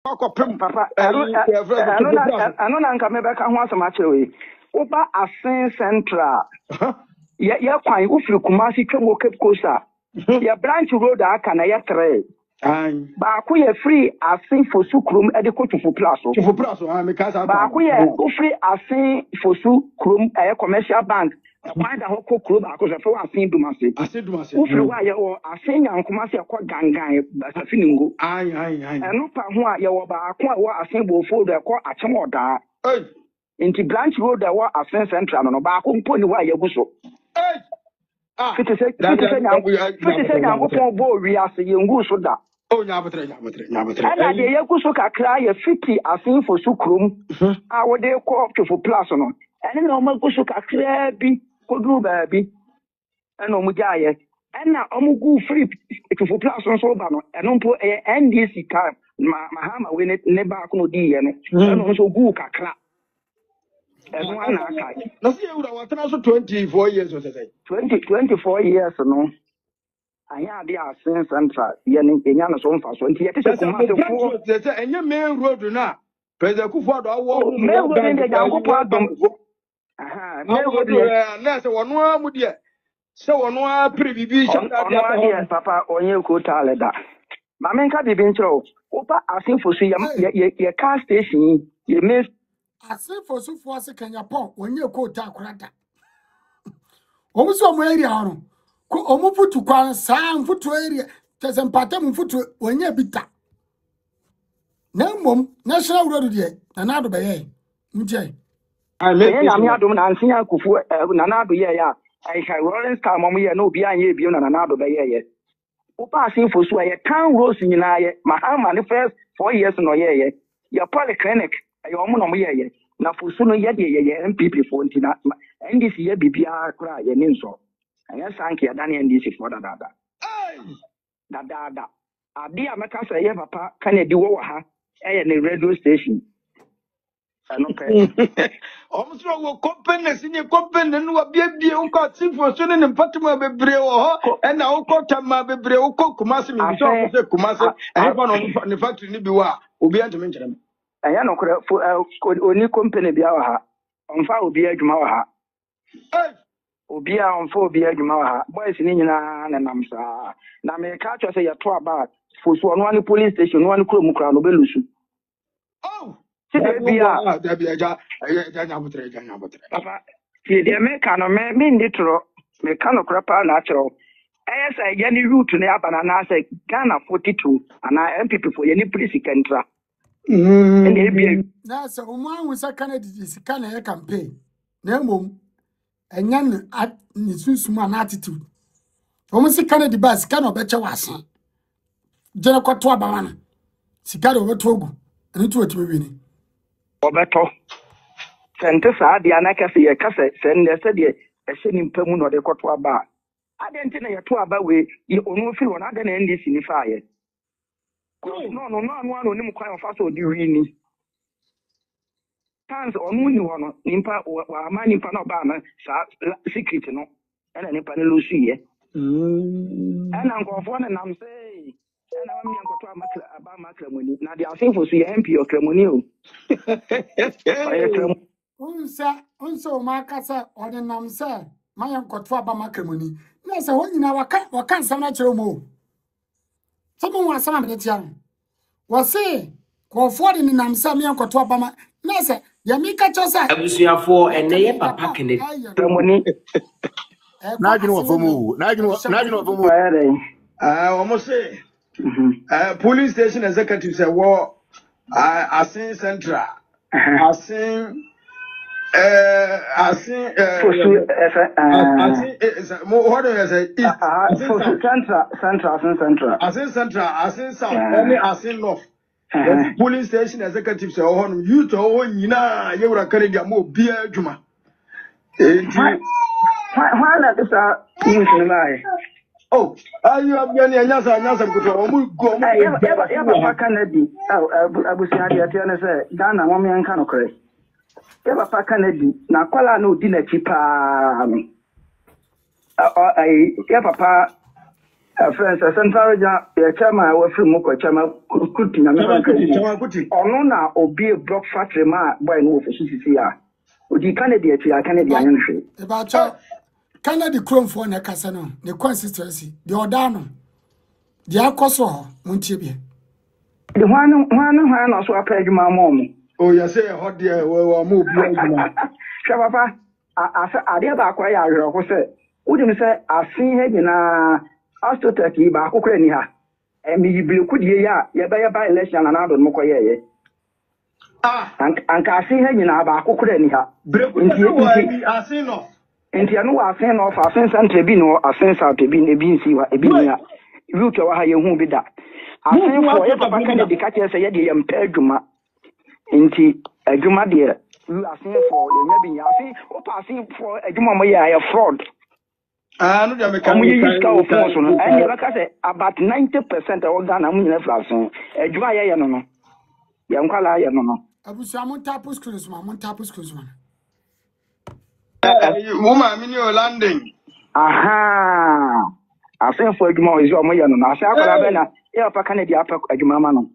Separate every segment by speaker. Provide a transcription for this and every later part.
Speaker 1: Papa, I don't know, come back and once a match away. Oba Asin Central. Yeah, quite if you Kumasi Chomo Cape Costa. Ya branch road akana ya tre. Ba ku ye free asin fosu krum e de ko tufu plaso.
Speaker 2: Tufu plaso me kasa.
Speaker 1: Ba ku ye free asin fosu krum e commercial bank. Kwan da ho ko krum ba ko se fo asin dumase.
Speaker 2: Asin dumase.
Speaker 1: U free wa ye o asin yankuma se ko gangan ba sa finingo.
Speaker 2: Ai.
Speaker 1: Eno pa ho a ye wo ba ko wa asin bo fo de ko achem oda. Inti branch road da wa asin central no ba ko mpo ni wa ye guso. Fiti se nyankopon bo wi ase ye ngu so da.
Speaker 2: Nyabotre.
Speaker 1: Ana de ye guso kakra ye fiti asin fo su krum. A wo de ko to plus no. Ene na o ma guso kakra bi ko duru ba bi. Ena o mu jaaye. Ena o mu gu free to plus so ba no. Eno mpo NDC ka mahama we ne ba ko no di ye no. Ena o so gu kakra.
Speaker 2: Na see you want to 24 years or say
Speaker 1: 24 years no. Anya dey asin central ye ne enya no so mfa so nti ye tese kuma se fo
Speaker 2: say enya main road na president Kufuor do wo
Speaker 1: main road dey Nyankopon adom main road
Speaker 2: na se wono amu de se wono a prebibi
Speaker 1: sha papa onye ko tale da ma men ka bibi nchro opa asin fo so ye car station ye miss
Speaker 3: asin fo so fo se Kenya pon onye ko ta akurada omu so mo area hono ko omu futu kwan saa mfutu area tese mpata mfutu onye bita na mom national road de na ado beye nje
Speaker 1: ai na mi adom na ansia akufu na ado ye ya ai kai rolling star mom ye na obi anye bi na ado beye ye opa asin fo so ye town roads nyina ye mahama the first 4 years no ye ya polyclinic ay omu no ye na fo so no ye de ye MPP fo ntina NDC ye bibia kra ye ni nso anya sanke ya Daniel NDC for da ade a meka say ye papa Kennedy wo ha eye ne radio station
Speaker 2: almost wo company no wa bia unko tifo so ne mpatema bebre wo ho e na wo tama bebre wo Kumasi mi so ko se Kumasi e ko no ne factory ni bi wa obi antime nkyerem
Speaker 1: anya no kra oni company bia wa ha onfa obi adwuma wa ha obi a onfa obi adwuma wa ha boys ni nyina na namsa na me ka cho say ye to aba fo so no ani police station no ani kro kra no belusu Papa, the American me nditro me kano krapa na achro. Esa yani route na abana na say Ghana 42 ana MPP for any police kentra.
Speaker 3: Na so omu sa Canada sika na ye campaign. Na mom enya ni susuma na attitude. Omu si Canada ba sika na obeche wasan. Jere kwato abawa na. Sika do beto ogu. Ani to otime wi ni.
Speaker 1: Obeto. Sente sa dia na kase ye kase sende se de ehye ni mpamu no de kwato aba. Adenti na ye to aba we onu fi wona aga na NDC ni fa ye. No ni mu kwan fa so di wi ni. Tans onu ni wono nimpa wa ama nimpa na ba na sa secret no. Ena nimpa ne lo su ye. Ena nkofo na nam sei. Ena ma mi nkoto aba makramoni. Na dia asenfo su ye MP okramoni o.
Speaker 3: Unsa o makasa ordinam se mayan kotfo aba makramoni. Na se ho nyina waka nsam na kire mo. Somo wa sama me tia. Wo se kofo de nam se mayan kotfo aba ma. Na se ya mi ka cho sa
Speaker 4: abusuafo eneye papa Kennedy
Speaker 1: kramoni.
Speaker 5: Na adwene wo fomu. Na adwene wo fomu.
Speaker 2: Almost say police station executive say wo Asin Central Asin what do you say? Central Asin South any Asin North. The police station executive say oh you to oh nyina ye wura kare dia mo bia adwuma.
Speaker 1: Why not this
Speaker 2: oh, you have been a nyasa kuto omu go omu
Speaker 1: ya papa Kennedy abusia de atiana say Ghana mo me nka no kre ya papa Kennedy na kwala na odi na chipa ya papa friends, central region, chairman, was from Moko, chairman, Kuti. Or no, or be a block factory, ma, boy, no, for CCCR. Would you Canada to a Canadian?
Speaker 3: About Canada Chrome for a casano, the consistency, the Ordano, the Alcoso, Montibia.
Speaker 1: The one also a pledge my mom.
Speaker 2: Oh, you say, hot dear, well, move.
Speaker 1: Shababa, I did acquire, who said, wouldn't say, I've seen him in a Astotaki by Ukraine. And me be could ye, ya by election and out of Mokoye. And I see him in a Ukraine.
Speaker 2: I see no.
Speaker 1: And you know, I send off a sense and Trebino, a sense out to be a beansy, a bean. You to how you won't be that. I send for every kind of the catcher say, I am Peduma. Inti, a Juma dear. You are saying for your maybe, I see, or passing for a Juma, a fraud.
Speaker 2: I know you
Speaker 1: can use cow force on. And like I say, about 90% of Ghana, I'm in a flash. A Juma, ya no. Yankala, ya no.
Speaker 3: I was a Montapus Cruisman, Montapus Cruisman.
Speaker 2: Woman, in your landing.
Speaker 1: Aha. I send for Juma is your Moyan. I say, I have a Canadian Jumano.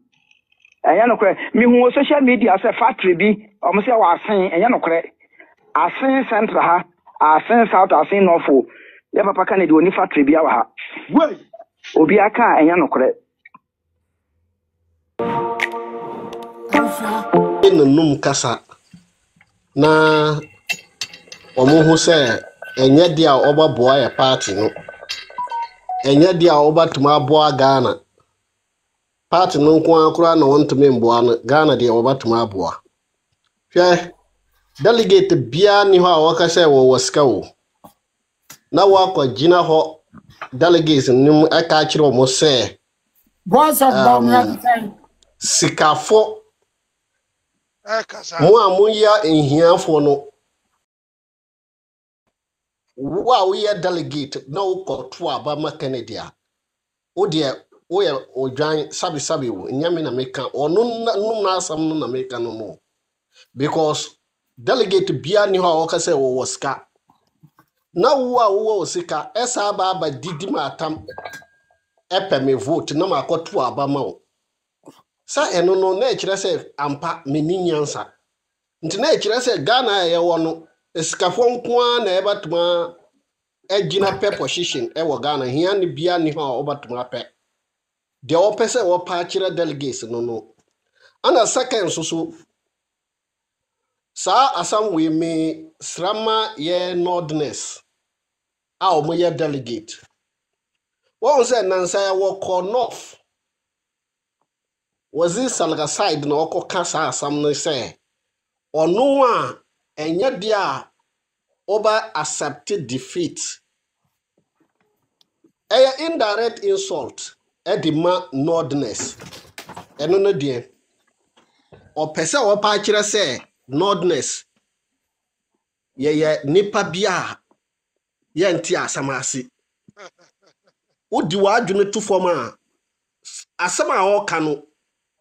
Speaker 1: And you know, me who social media as a factory be, almost I was saying, and you know, I send Central, I send South, I send Norfolk. You have a Canada when you factory be our.
Speaker 2: Wait.
Speaker 1: Obiaka, and you know,
Speaker 5: in the Num Casa. Na omo hu se enye dia oba boa ya party no enye dia oba tuma boa Ghana party no nko akura na won tuma mboa no Ghana dia oba tuma boa hwe delegate bia ni ho a waka se wo waska wo na wakwa gina ho delegates nim aka kire omo se
Speaker 3: boss of Bamia
Speaker 5: sikafo mo amuya enhiafo no wa we delegate no ko to aba Canada o de o ye odwan sabi wo nyame na meka onu num na asam no na meka no mo because delegate bia ni ho ka say wo woska na wo sika esa aba didi matam epe me vote na makoto aba ma wo sa eno no na ekire say ampa meninyansa nti na ekire say Ghana ye wo no esikafo nko na ebatuma ejina pe position e wo Ghana hia ne bia ni ho obatuma pe de opese wo pa kire delegates no ana second so sa asam we me srama ye nordness a o mo ye delegate won say nansa ya wo ko north was this salga side na okọ kasa asam no say onu a enye dia over accepted defeat. A indirect insult edima nordness. Eno no die. O pese o pa kire say nordness. Ye nipa bia ye nti asamasi. Odi wa adwene to form a asama o ka no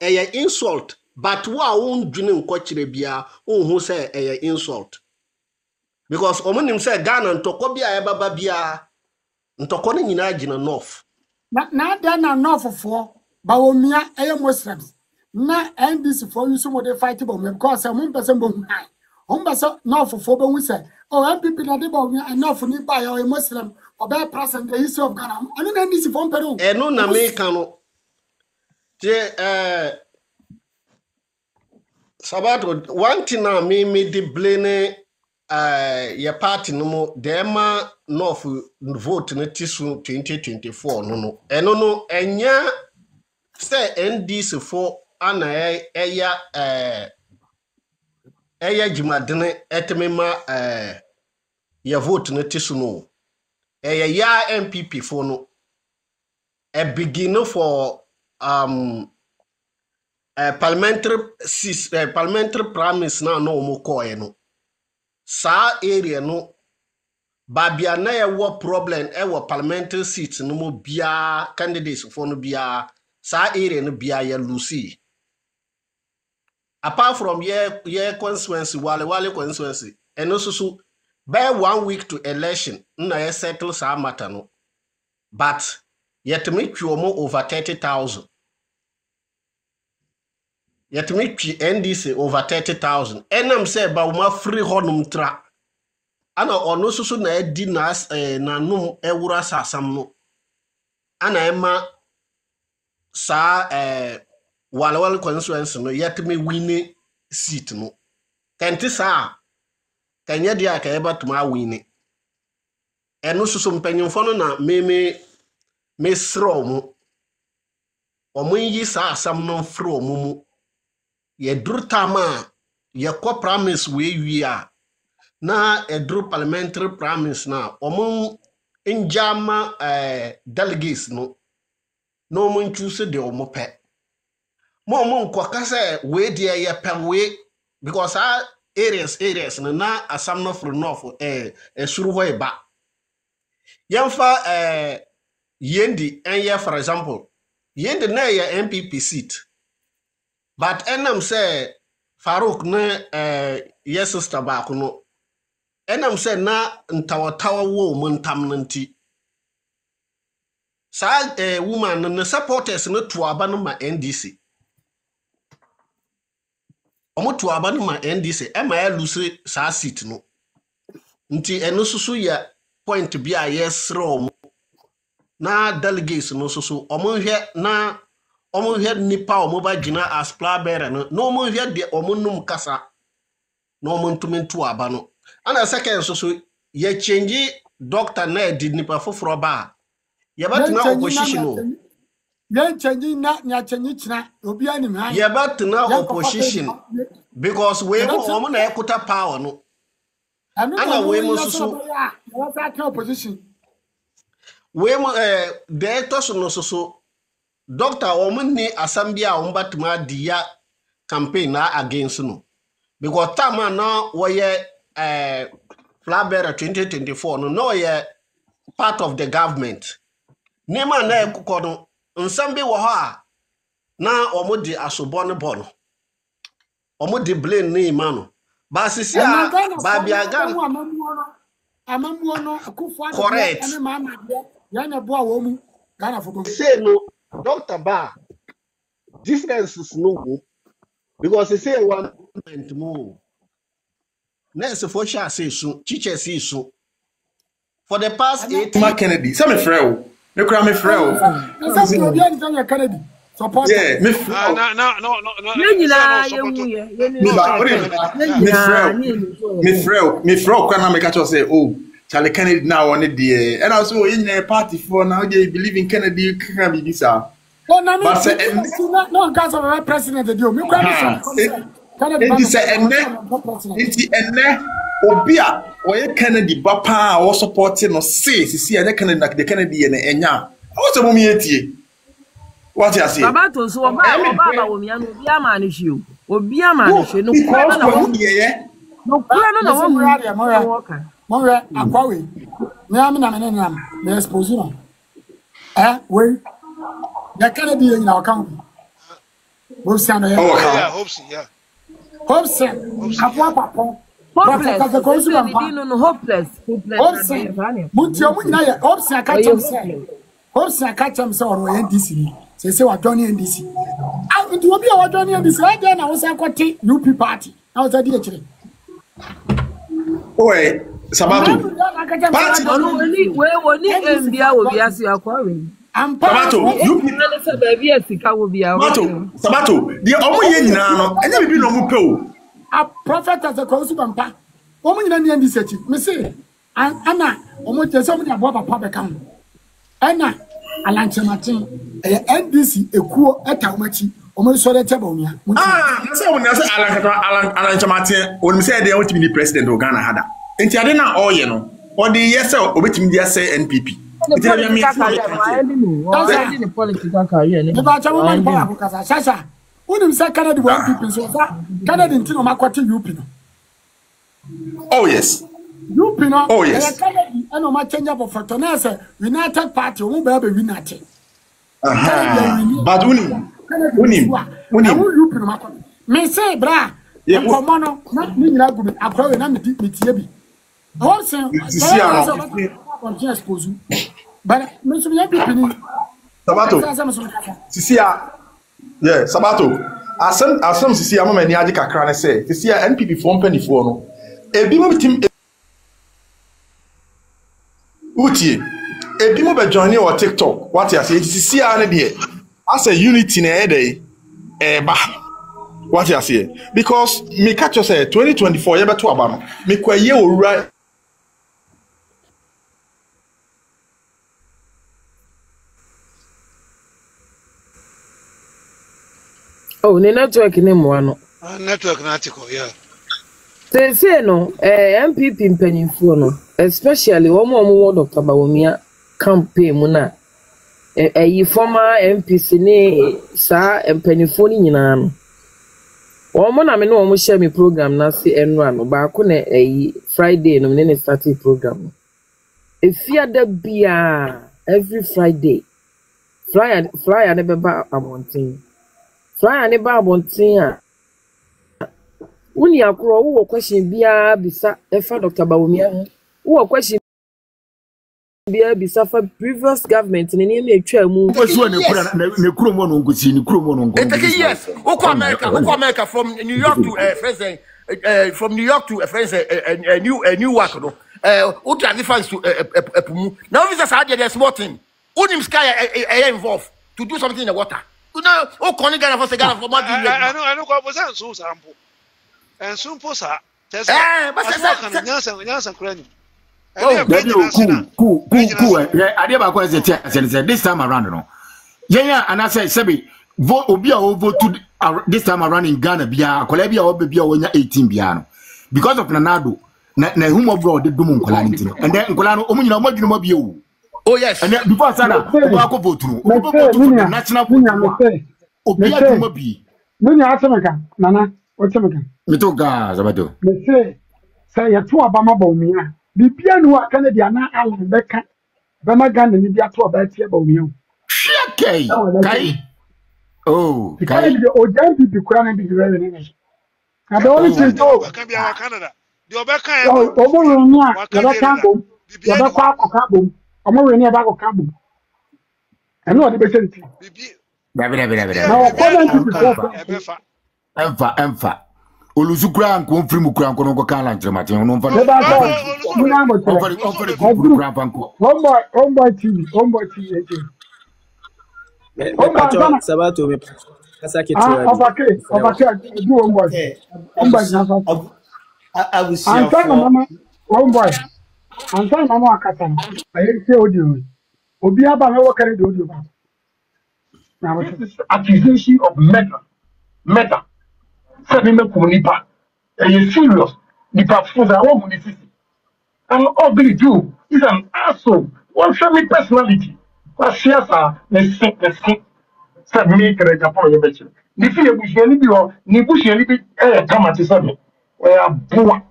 Speaker 5: eye insult but wa won dwene nko kire bia unhu say eye insult. Because omonim say Ghana ntoko bia e baba bia ntoko na nyina agina north
Speaker 3: na da na north for ba omia eye Muslims na NDC for you some dey fight about me because am person bo high person north for be hu say oh MPP na dey ba omia north ni ba ya Muslim oba present the history of Ghana anu na NDC for peru
Speaker 5: eno na me kan no je sabato one thing na me di blame your party no mo dema north vote na tisu 2024 no eno no enya say NDC for ana eya jimadene etemema your vote na tisu no eya ya MPP for no a beginner for parliamentary promise na no mo ko no sa area no babia na ye wo problem e wo parliamentary seats no mo bia candidates for no bia sa area no bia ye lucy apart from ye constituency wale constituency and also so by 1 week to election na ye settle sa matter no but yet me twi over 30,000. Yet me twi NDC over 30,000. Enam say ba uma free honum tra. Ana ono susu na edi na num ewura sasam no. Ana ema sa walawal constituency no yet me win seat no. Kenti sa kanya dia ka eba tuma win. Eno susu mpanyimfo no na me sro mu. Omo yi sa asam no fro mu. Ye drutama ye ko promise we a na edru parliamentary promise na omo njama delegates no mo choose de omo pe mo nko kase we de ye pe we because areas na asam no for north suru ho eba yemfa yendi enye for example yendi na ye MPP seat. But enam say Farouk ne yes sister back no. Enam say na ntawa wo muntam nanti. Sa woman ne supporters no to aba no ma NDC. Omo to aba no ma NDC e ma lose sa seat no. Nti eno susu ya point bia yes rom na delegates no susu omo hwe na omo hwe nipa omo ba gina as plabere no omo hwe de omo num kasa no omo ntumentu aba no ana second so ye change doctor na di nipa foforo ba ye batuna opposition no
Speaker 3: ye change na nya change china obi anim ha
Speaker 5: ye batuna opposition because we omo na ekota power no ana we mo susu
Speaker 3: what's that opposition
Speaker 5: we mo de to so Doctor Omni Asambia Umbatuma dia campaign na against no. Because Tama now were Flabera 2024 no ye part of the government. Nema na kukono nsambi wo ha na omodi asobone bono. Omodi blame ni imano. Ba sisi a ba biagan
Speaker 3: amamuo no akufo
Speaker 5: correct.
Speaker 3: Ene mama de yana boa wo mu Ghana for
Speaker 5: say no Dr. Ba differences no because they say one move. Next for sure say so teacher say so for the past 8
Speaker 6: Mark Kennedy say me frel me kura me frel
Speaker 3: Kennedy support
Speaker 6: yeah me me frel kwa na me catch say oh Charlie Kennedy now on it there and also in a party for now they believe in Kennedy can be this but
Speaker 3: no cause of president the me
Speaker 6: Kennedy say enne obia oye Kennedy ba pa o supporting no say the Kennedy na the Kennedy na enya o se mo mi etie what you say
Speaker 7: baba to so oba wo mi anu obi ama no hwe no kwa na wo ye no kwa na wo mu
Speaker 3: Monwe akwawe me am na me nam me expose no we the Kennedy in our account hopes or NDC say what Johnny NDC I to be our Johnny NDC right there na we say kwati UP party I was there actually
Speaker 6: Sabato
Speaker 7: party we Mbia obi asu akwawe
Speaker 6: Sabato you
Speaker 7: say baby asika wo bia
Speaker 6: Sabato the omo ye nyina no enya bibi no mu pe o
Speaker 3: a prophet as a cause bampa omo nyina ne ndi sechi me say ana omo tese omo dia bo papa be kam ana alanchematin NDC ekuo eta omachi omo so de teba omia
Speaker 6: na say omo na say alanchematin onim say dey want to be president of Ghana hada enti ade na oye no o dey yes obetimi dia say NPP enti na mi
Speaker 7: political career
Speaker 3: ne ba cha mo man pa ko kasa sasa unim say Canada wa NPP so sa Canada ntino makwati UP no
Speaker 6: oh yes
Speaker 3: UP no
Speaker 6: oh yes
Speaker 3: Canada eno ma change up for tonese United Party o mo ba be winate
Speaker 6: but unim
Speaker 3: UP no makwati me say bra komo no na ni nyina gubi akwawe na metie bi o say expose but me so me UP ni
Speaker 6: Sabato. Sisia. Yeah, Sabato. Asem sisi ama ni ade kakra ne say. Sisi NPP form penifo no. Ebi mo bitim utie. Ebi mo be join o TikTok. What you say? Sisi ne de. As a unity na e dey ba. What you say? Because me catch you say 2024 ye beto aba no. Me kwaye owura.
Speaker 7: Oh, the network in one.
Speaker 8: Network article, yeah.
Speaker 7: They say no, MPP in Pennyfuno, especially one more Dr. Bawumia campaign muna. A former MP Sine sa and Pennyfoni in one I mean, almost share me program Nancy and run, but I couldn't a Friday no then started program. If you had the beer every Friday, fly and never buy a mountain. Fly and about one thing. When you are grow, question be a bisa, Dr. Bawumia, who question be a bisa for previous government in any name chair move.
Speaker 3: Yes,
Speaker 9: America from New York to a new work. What are the fans to now? This is how they are sporting. Unim Sky involved to do something in the water. You know, Connie Ghana for Ghana for money.
Speaker 8: I know, I was so sample. And soon posa. But
Speaker 3: cool. I never question this time around. No, yeah, and I said, Sebi, vote Obia vote to this time around in Ghana, Bia, Colabia, or Bia, when you're 18 piano. Because of Nanado, Nahumo brought the Dumon Colanity, and then Colano, Omino. Oh, yes, and then before Sana, Wako vote through the national Obia Mobi.
Speaker 10: Nana, what's again?
Speaker 3: Mitoga, Zabado.
Speaker 10: Say, a two Obama Bomia. The piano Canadian Island Becca, Bamagan, and India to a bad table.
Speaker 3: Okay. Oh,
Speaker 10: the Canada or young people crying be very nice. I don't only say, oh,
Speaker 8: Canada. The Obaka,
Speaker 10: I'm already near Bago Cabo. I know the best.
Speaker 3: Emfa. Oluzukura nko mfiri mukura nko no ka lanche mate no mfa.
Speaker 10: Homeboy TV.
Speaker 11: Sabato me kasake
Speaker 10: tiwa. Obake do homeboy. Homeboy. Ansa mama akata. Ayi se audio. Obi aba me wo kare do audio ba. Now this is accusation of murder. Seven nipa, and you serious. Nipa for the whole municipality. And all they do is an asshole. One family personality. What shares are the sick. Said me, can I Japan, you bet you. The fear which you be or Nibushi, any bit, come at the sudden. Where are poor,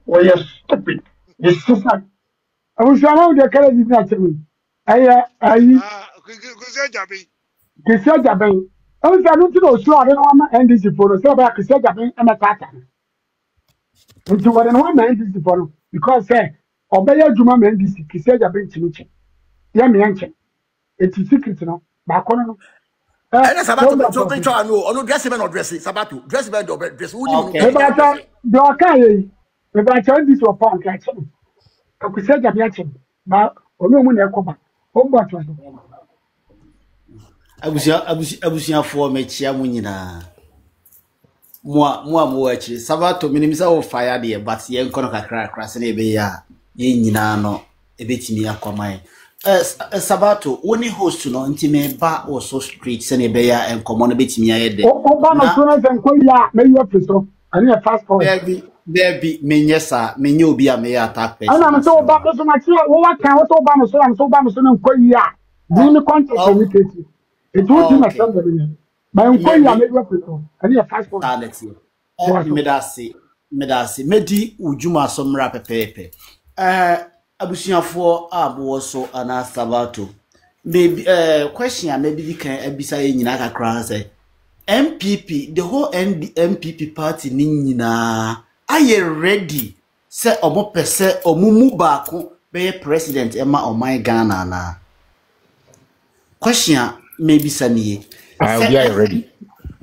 Speaker 10: where you're stupid. It's so sad. I was around the color is not to me. Japan. I was going to know, so I don't want to end this for so back to say Japan and a pattern. And to what I want to end this for because, obey your Juma man, this is said Japan to me. Yammy answer. It's a secret, you know. Back on.
Speaker 9: And it's about no dressing or dressing, Sabato, dress bed or dress.
Speaker 10: If I tell this to a punk, I could say Japan, but only when I come back. Home
Speaker 11: abusia for mechia mu nyina mo achi Sabato minimisa wo fire de but ye nkono kakra se na ebe ya ye nyina no ebetimi akwaman Sabato woni host no ntime ba wo so street se na ebe ya enkomo no betimi ayede
Speaker 10: ba no so na nko ya me you preso ani a fast forward
Speaker 11: baby menyesa menye obi a me attack person
Speaker 10: ana so ba so na chi wo wa kan wo so ba no so nko ya ni contact communicate. It would be my son, but I'm going to make you and you're fast for
Speaker 11: Medasi, Medi Ujuma Somra Pepe. Abusia for Abu so an Sabato. Maybe question, maybe you can be saying in Aka Cross. MPP, the whole MPP party, Nina, are you ready? Say, or more per se, or Mumu Baku, be president Emma or my Ghana. question maybe saniye
Speaker 12: we are ready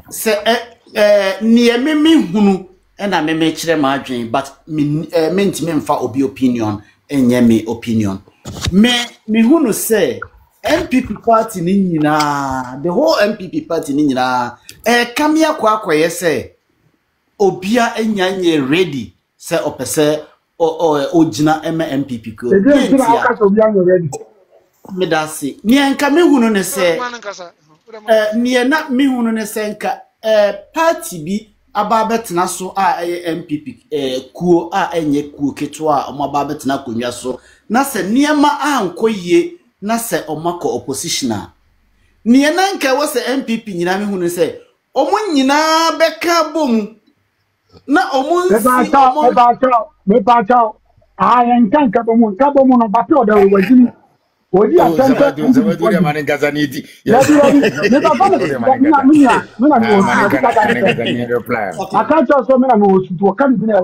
Speaker 11: se niye me hunu na me kire ma adwen but me ntime mfa obi opinion enye me opinion me hunu say MPP party ni nyina the whole MPP party ni nyina kamia kwa akoye say obia enyanye ready say opese ogina MPP ko me da se ni enka me hunu ne say ni na me hunu ne say enka party bi aba betena so a MPP kuo a enye kuo ketwa o aba betena konwa so na se niema ankoye na se omako oppositional ni na nka wo se MPP nyina me hunu se omo nyina beka bom na omo
Speaker 10: me ba chao nka nka bom no ba pe oda wajini odi atanta
Speaker 12: odi mane ngazaniti
Speaker 10: me ba ba me na I can't just so me na mo su to kan bi na